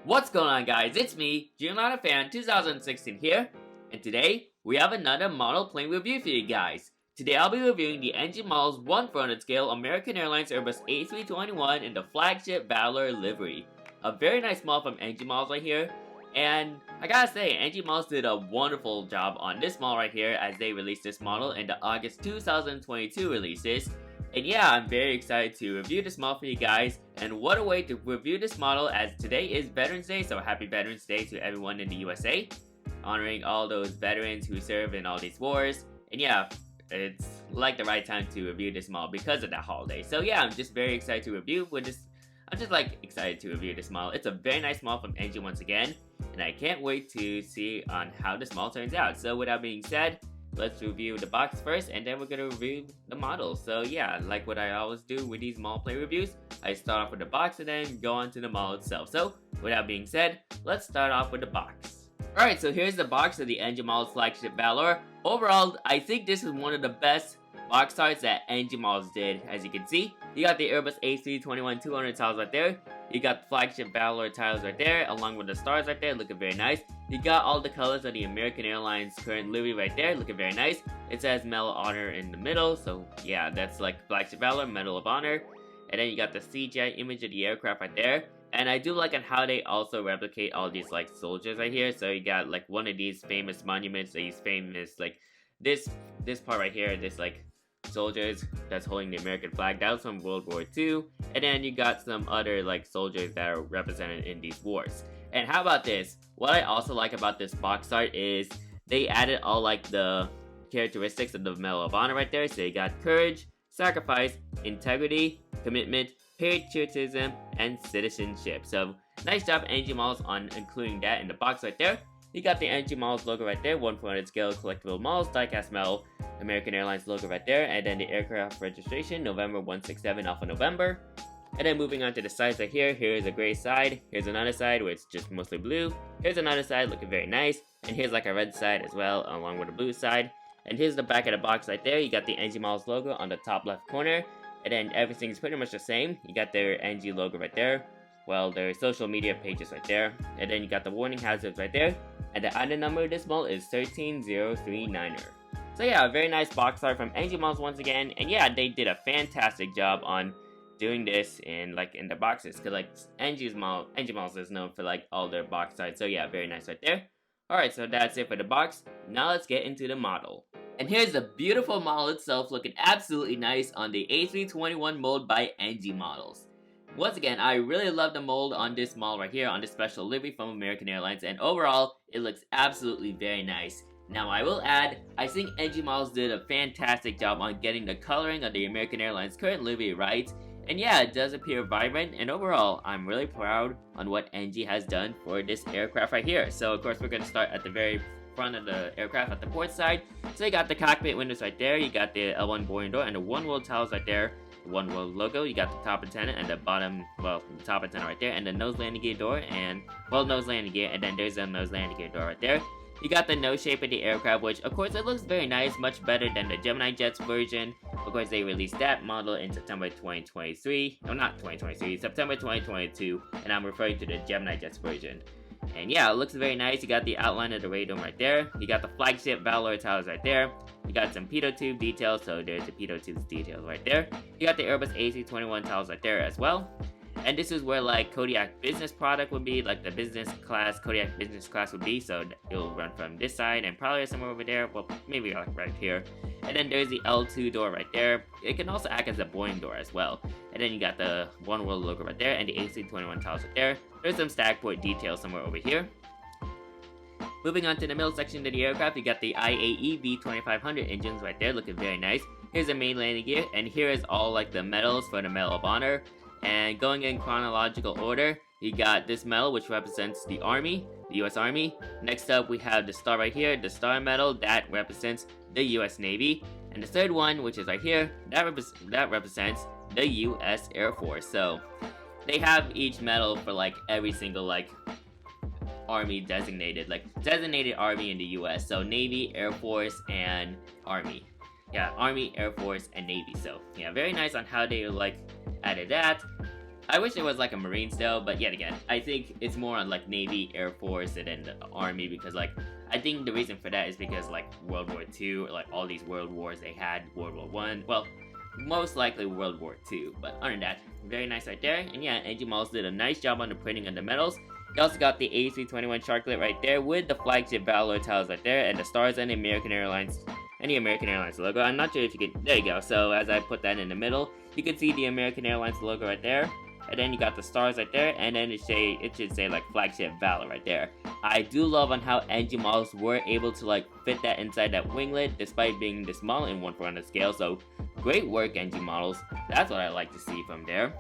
What's going on, guys? It's me, Dreamliner Fan 2016 here, and today we have another model plane review for you guys. Today I'll be reviewing the engine models 1/400 scale American Airlines Airbus A321 in the Flagship Valor Livery. A very nice model from Engine Models right here, and I gotta say, Engine Models did a wonderful job on this model right here as they released this model in the August 2022 releases. And yeah, I'm very excited to review this model for you guys, and what a way to review this model as today is Veterans Day, so happy Veterans Day to everyone in the USA, honoring all those veterans who served in all these wars. And yeah, it's like the right time to review this model because of that holiday. So yeah, I'm just very excited to review with this. I'm just excited to review this model. It's a very nice model from Engine once again, and I can't wait to see on how this model turns out. So with that being said, let's review the box first, and then we're gonna review the model. So yeah, like what I always do with these model play reviews, I start off with the box and then go on to the model itself. So with that being said, let's start off with the box. Alright, so here's the box of the Engine Models Flagship Valor. Overall, I think this is one of the best box arts that Engine Models did. As you can see, you got the Airbus A321 200 tiles right there. You got the Flagship Valor tiles right there, along with the stars right there, looking very nice. You got all the colors of the American Airlines current livery right there, looking very nice. It says Medal of Honor in the middle, so yeah, that's like Flagship Valor, Medal of Honor. And then you got the CGI image of the aircraft right there. And I do like on how they also replicate all these like soldiers right here. So you got like one of these famous monuments, these famous like this part right here, this like soldiers that's holding the American flag. That was from World War II. And then you got some other like soldiers that are represented in these wars. And how about this? What I also like about this box art is they added all like the characteristics of the Medal of Honor right there. So you got courage, sacrifice, integrity, commitment, patriotism, and citizenship. So nice job Engine Models on including that in the box right there. You got the Engine Models logo right there, 1/400 scale collectible models, diecast metal, American Airlines logo right there, and then the aircraft registration, November 167 Alpha November. And then moving on to the sides right here, here's a gray side, here's another side where it's just mostly blue, here's another side looking very nice, and here's like a red side as well along with the blue side. And here's the back of the box right there. You got the Engine Models logo on the top left corner, and then everything's pretty much the same. You got their NG logo right there, well, their social media pages right there, and then you got the warning hazards right there, and the item number of this model is 13039er. So yeah, a very nice box art from Engine Models once again, and yeah, they did a fantastic job on doing this in the boxes, because like Engine Models is known for like all their box art. So yeah, very nice right there. Alright, so that's it for the box. Now let's get into the model. And here's the beautiful model itself, looking absolutely nice on the A321 mold by Engine Models. Once again, I really love the mold on this model right here, on this special livery from American Airlines, and overall, it looks absolutely very nice. Now I will add, I think Engine Models did a fantastic job on getting the coloring of the American Airlines current livery right. And yeah, it does appear vibrant, and overall, I'm really proud on what NG has done for this aircraft right here. So of course, we're going to start at the very front of the aircraft at the port side. So you got the cockpit windows right there, you got the L1 boarding door, and the One World tiles right there. The One World logo, you got the top antenna and the bottom, well, the top antenna right there, and the nose landing gear door, and, well, nose landing gear, and then there's a nose landing gear door right there. You got the nose shape of the aircraft, which of course it looks very nice, much better than the Gemini Jets version. Of course, they released that model in September 2023. No, not 2023, September 2022, and I'm referring to the Gemini Jets version. And yeah, it looks very nice. You got the outline of the radome right there. You got the Flagship Valor tiles right there. You got some pitot tube details, so there's the pitot tube details right there. You got the Airbus A321 tiles right there as well. And this is where like Kodiak business product would be, like the business class, Kodiak business class would be, so it'll run from this side and probably somewhere over there, well maybe like right here. And then there's the L2 door right there. It can also act as a boarding door as well. And then you got the One World logo right there and the AC21 tiles right there. There's some stack port details somewhere over here. Moving on to the middle section of the aircraft, you got the IAE V2500 engines right there, looking very nice. Here's the main landing gear, and here is all like the medals for the Medal of Honor. And going in chronological order, you got this medal which represents the Army, the US Army. Next up we have the star right here, the Star Medal, that represents the US Navy. And the third one, which is right here, that represents the US Air Force. So they have each medal for like every single like Army designated Army in the US. So Navy, Air Force, and Army. Yeah, Army, Air Force, and Navy. So yeah, very nice on how they like added that. I wish it was like a Marine still, but yet again, I think it's more on like Navy, Air Force, and then the Army, because like, I think the reason for that is because like World War II, like all these world wars they had, World War One, well, most likely World War II, but other than that, very nice right there. And yeah, Engine Models did a nice job on the printing of the metals. You also got the A321 Sharklet right there with the Flagship Valor tiles right there, and the stars and the American Airlines logo. I'm not sure if you can, there you go. So as I put that in the middle, you can see the American Airlines logo right there. And then you got the stars right there, and then it should say like Flagship Valor right there. I do love on how Engine Models were able to like fit that inside that winglet despite being this small in 1/400 scale. So great work, Engine Models. That's what I like to see from there.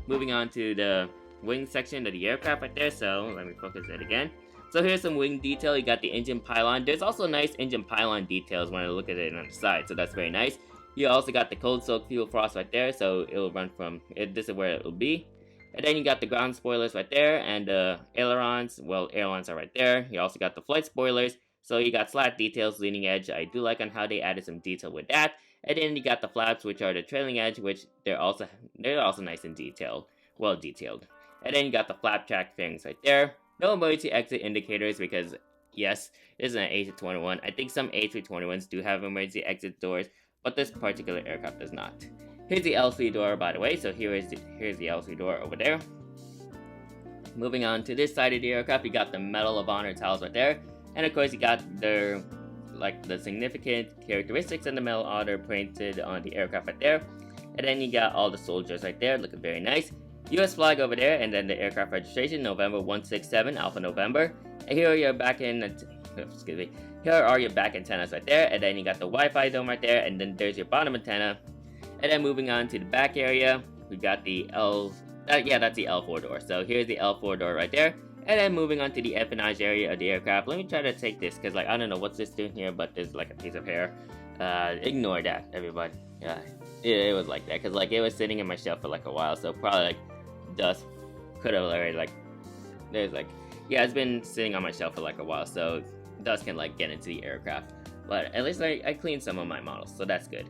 Moving on to the wing section of the aircraft right there. So let me focus it again. So here's some wing detail. You got the engine pylon. There's also nice engine pylon details when I look at it on the side. So that's very nice. You also got the cold soak fuel frost right there, so it will run from it. This is where it will be. And then you got the ground spoilers right there, and the ailerons. Well, ailerons are right there. You also got the flight spoilers, so you got slat details, leading edge. I do like on how they added some detail with that. And then you got the flaps, which are the trailing edge, which they're also nice and detailed, well detailed. And then you got the flap track fairings right there. No emergency exit indicators because yes, this is an A321. I think some A321s do have emergency exit doors, but this particular aircraft does not. Here's the L3 door, by the way, so here's the L3 door over there. Moving on to this side of the aircraft, you got the Medal of Honor tiles right there, and of course you got the significant characteristics and the Medal of Honor printed on the aircraft right there. And then you got all the soldiers right there, looking very nice. US flag over there, and then the aircraft registration, November 167, Alpha November. And here are your back end, here are your back antennas right there, and then you got the Wi-Fi dome right there, and then there's your bottom antenna. And then moving on to the back area, we got the that's the L4 door. So here's the L4 door right there. And then moving on to the empennage area of the aircraft. Let me try to take this, because like I don't know what's this doing here, but there's like a piece of hair. Ignore that, everybody. It was like that, because like it was sitting in my shelf for like a while, so probably like dust could have already like, there's like, yeah, it's been sitting on my shelf for like a while, so dust can like get into the aircraft. But at least I cleaned some of my models, so that's good.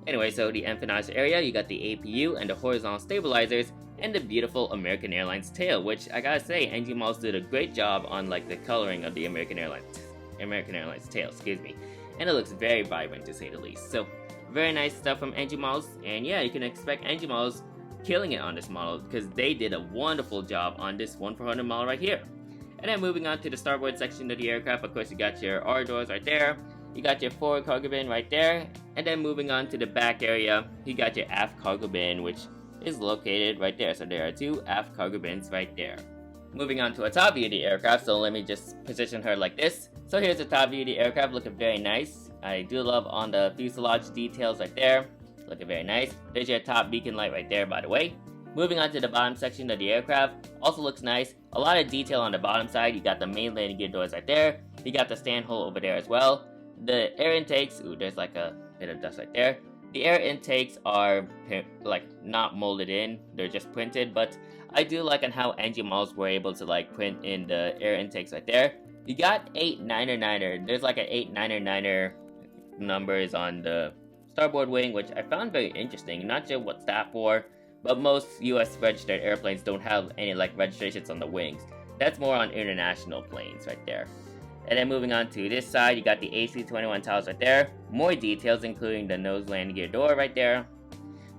Anyway, so the empennage area, you got the APU and the horizontal stabilizers, and the beautiful American Airlines tail, which I gotta say, Engine Models did a great job on like the coloring of the American Airlines tail, excuse me. And it looks very vibrant to say the least. So very nice stuff from Engine Models, and yeah, you can expect Engine Models killing it on this model because they did a wonderful job on this 1/400 model right here. And then moving on to the starboard section of the aircraft, of course you got your R doors right there, you got your forward cargo bin right there, and then moving on to the back area, you got your aft cargo bin, which is located right there. So there are two aft cargo bins right there. Moving on to a top view of the aircraft, so let me just position her like this. So here's the top view of the aircraft, looking very nice. I do love on the fuselage details right there, looking very nice. There's your top beacon light right there, by the way. Moving on to the bottom section of the aircraft, also looks nice. A lot of detail on the bottom side. You got the main landing gear doors right there. You got the stand hole over there as well. The air intakes, ooh, there's like a bit of dust right there. The air intakes are like not molded in, they're just printed, but I do like on how Engine Models were able to like print in the air intakes right there. You got 8999er, there's like an 8999er numbers on the starboard wing, which I found very interesting. Not sure what's that for, but most US registered airplanes don't have any like registrations on the wings. That's more on international planes right there. And then moving on to this side, you got the A321 tiles right there. More details, including the nose landing gear door right there.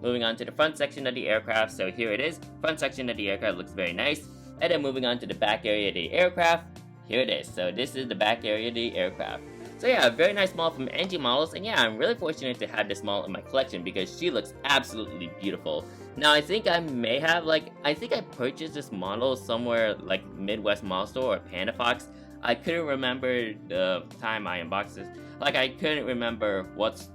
Moving on to the front section of the aircraft, so here it is. Front section of the aircraft looks very nice. And then moving on to the back area of the aircraft, here it is. So this is the back area of the aircraft. So yeah, a very nice model from Engine Models, and yeah, I'm really fortunate to have this model in my collection because she looks absolutely beautiful. Now I think I may have I purchased this model somewhere like Midwest Model Store or Panda Fox. I couldn't remember the time I unboxed this. Like I couldn't remember what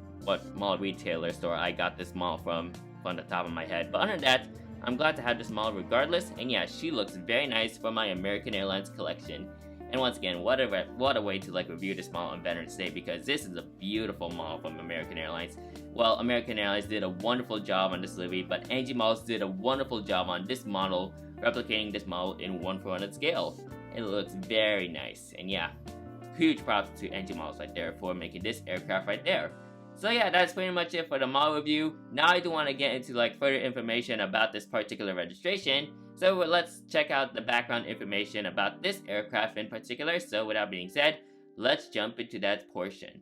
model retailer store I got this model from the top of my head. But other than that, I'm glad to have this model regardless. And yeah, she looks very nice for my American Airlines collection. And once again, what a way to like review this model on Veterans Day, because this is a beautiful model from American Airlines. Well, American Airlines did a wonderful job on this livery, but Engine Models did a wonderful job on this model, replicating this model in 1/400 scale. It looks very nice, and yeah, huge props to Engine Models right there for making this aircraft right there. So yeah, that's pretty much it for the model review. Now I do want to get into like further information about this particular registration. So let's check out the background information about this aircraft in particular. So with that being said, let's jump into that portion.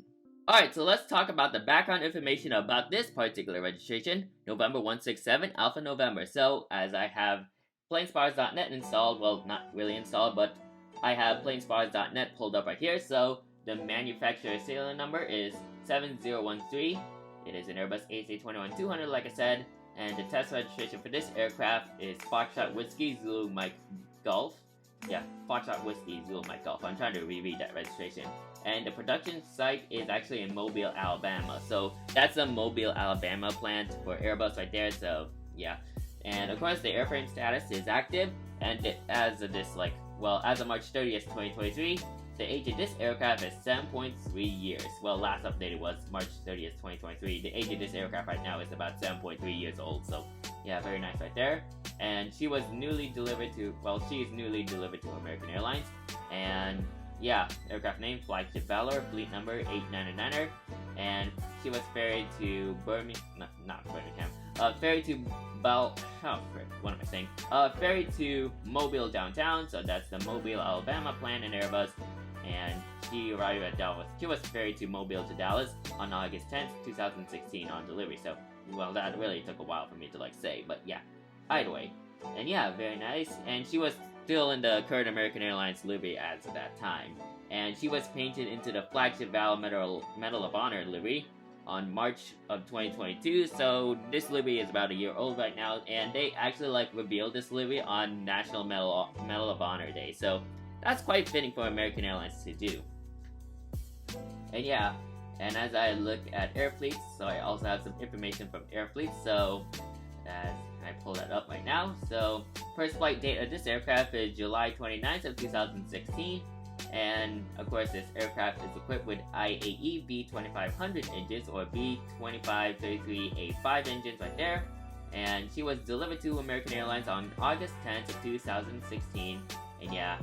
Alright, so let's talk about the background information about this particular registration, November 167 Alpha November. So, as I have planespars.net installed, well, not really installed, but I have planespars.net pulled up right here. So, the manufacturer serial number is 7013. It is an Airbus A321-200, like I said, and the test registration for this aircraft is Foxtrot Whiskey Zulu Mike Golf. Yeah, Foxtrot Whiskey Zulu Mike Golf. I'm trying to reread that registration. And the production site is actually in Mobile, Alabama. So that's a Mobile, Alabama plant for Airbus right there. So yeah, and of course the airframe status is active. And as of this, as of March 30th, 2023, the age of this aircraft is 7.3 years. Well, last updated was March 30th, 2023. The age of this aircraft right now is about 7.3 years old. So yeah, very nice right there. And she is newly delivered to American Airlines. And yeah, aircraft name Flagship Valor, fleet number 899er, and she was ferried to ferried to Mobile downtown, so that's the Mobile, Alabama plant in Airbus, and she arrived at Dallas. She was ferried to Mobile to Dallas on August 10th, 2016 on delivery, so, well, that really took a while for me to, say, but yeah, either way. And yeah, very nice, and she was still in the current American Airlines livery as of that time. And she was painted into the Flagship Valor Medal of Honor livery on March of 2022, so this livery is about a year old right now, and they actually revealed this livery on National Medal of Honor Day, so that's quite fitting for American Airlines to do. And yeah, and as I look at Airfleet, so I also have some information from Airfleet, so as I pull that up right now. So, first flight date of this aircraft is July 29th of 2016. And, of course, this aircraft is equipped with IAE V2500 engines, or V2533A5 engines right there. And she was delivered to American Airlines on August 10th of 2016. And yeah,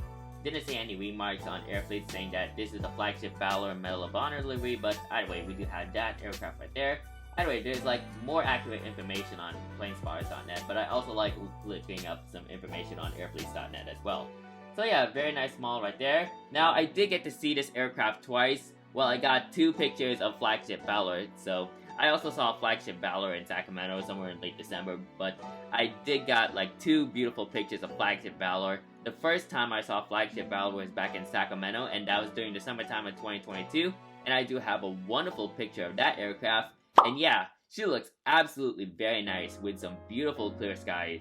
didn't see any remarks on Airfleet saying that this is the Flagship Valor Medal of Honor livery, but either way, we do have that aircraft right there. Anyway, there's more accurate information on planespars.net, but I also like looking up some information on airfleets.net as well. So yeah, very nice model right there. Now, I did get to see this aircraft twice. Well, I got 2 pictures of Flagship Valor, so I also saw Flagship Valor in Sacramento somewhere in late December, but I did got 2 beautiful pictures of Flagship Valor. The first time I saw Flagship Valor was back in Sacramento, and that was during the summertime of 2022, and I do have a wonderful picture of that aircraft. And yeah, she looks absolutely very nice with some beautiful clear skies.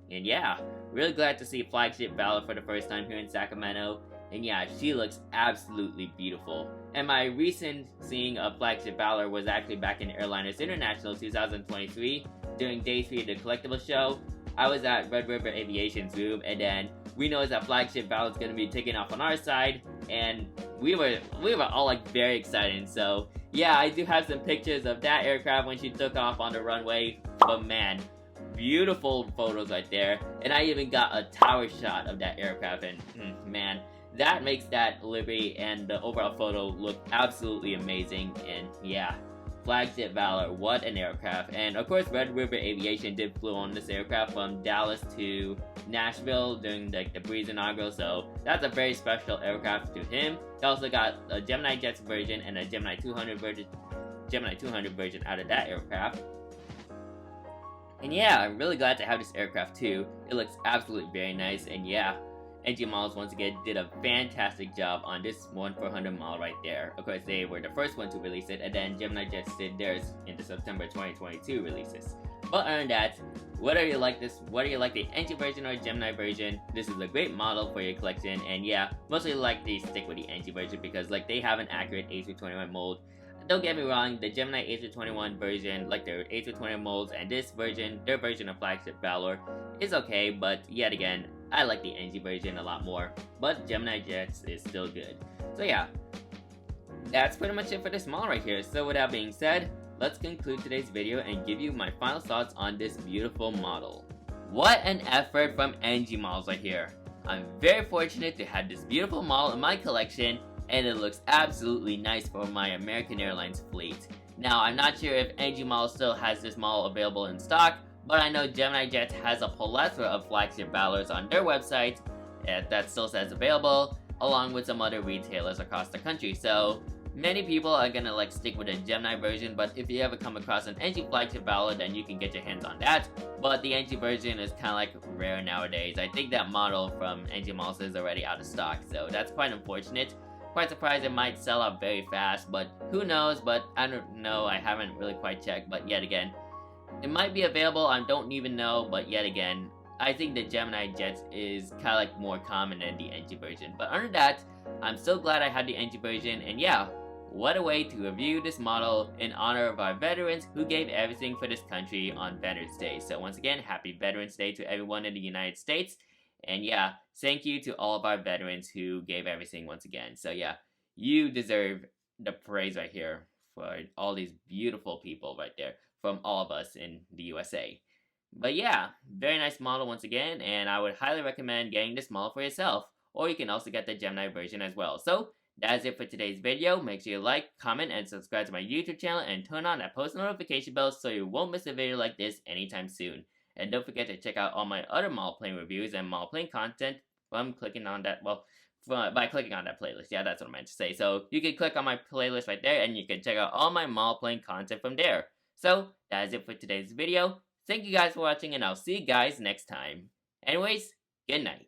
And yeah, really glad to see Flagship Valor for the first time here in Sacramento. And yeah, she looks absolutely beautiful. And my recent seeing of Flagship Valor was actually back in Airlines International 2023 during Day 3 of the Collectible Show. I was at Red River Aviation's room, and then we noticed that Flagship Valor is going to be taking off on our side, and we were all very excited. So yeah, I do have some pictures of that aircraft when she took off on the runway, but man, beautiful photos right there. And I even got a tower shot of that aircraft, and man, that makes that livery and the overall photo look absolutely amazing. And yeah, Flagship Valor, what an aircraft. And of course, Red River Aviation did flew on this aircraft from Dallas to Nashville during the Breeze inaugural, so that's a very special aircraft to him. He also got a Gemini Jets version and a Gemini 200 version out of that aircraft. And yeah, I'm really glad to have this aircraft too. It looks absolutely very nice, and yeah, NG Models once again did a fantastic job on this 1/400 model right there. Of course, they were the first one to release it, and then Gemini Jets did theirs in the September 2022 releases. But other than that, whether you like the NG version or Gemini version, this is a great model for your collection. And yeah, mostly they stick with the NG version because they have an accurate A321 mold. Don't get me wrong, the Gemini A321 version, their A321 molds, and this version, their version of Flagship Valor, is okay, but yet again, I like the NG version a lot more, but Gemini Jets is still good. So yeah, that's pretty much it for this model right here. So with that being said, let's conclude today's video and give you my final thoughts on this beautiful model. What an effort from NG Models right here. I'm very fortunate to have this beautiful model in my collection, and it looks absolutely nice for my American Airlines fleet. Now, I'm not sure if NG Model still has this model available in stock, but I know Gemini Jets has a plethora of Flagship Valors on their website that still says available, along with some other retailers across the country. So many people are gonna like stick with the Gemini version, but if you ever come across an NG Flagship Valor, then you can get your hands on that. But the NG version is kind of like rare nowadays. I think that model from NG Models is already out of stock, so that's quite unfortunate. Quite surprised it might sell out very fast, but who knows. But I don't know, I haven't really quite checked, but yet again, it might be available, I don't even know. But yet again, I think the Gemini Jets is kind of like more common than the NG version. But under that, I'm so glad I had the NG version, and yeah, what a way to review this model in honor of our veterans who gave everything for this country on Veterans Day. So once again, happy Veterans Day to everyone in the United States. And yeah, thank you to all of our veterans who gave everything once again. So yeah, you deserve the praise right here for all these beautiful people right there from all of us in the USA. But yeah, very nice model once again, and I would highly recommend getting this model for yourself, or you can also get the Gemini version as well. So that's it for today's video. Make sure you like, comment, and subscribe to my YouTube channel, and turn on that post notification bell so you won't miss a video like this anytime soon. And don't forget to check out all my other model plane reviews and model plane content from clicking on that, by clicking on that playlist. Yeah, that's what I meant to say. So you can click on my playlist right there, and you can check out all my model plane content from there. So that is it for today's video. Thank you guys for watching, and I'll see you guys next time. Anyways, good night.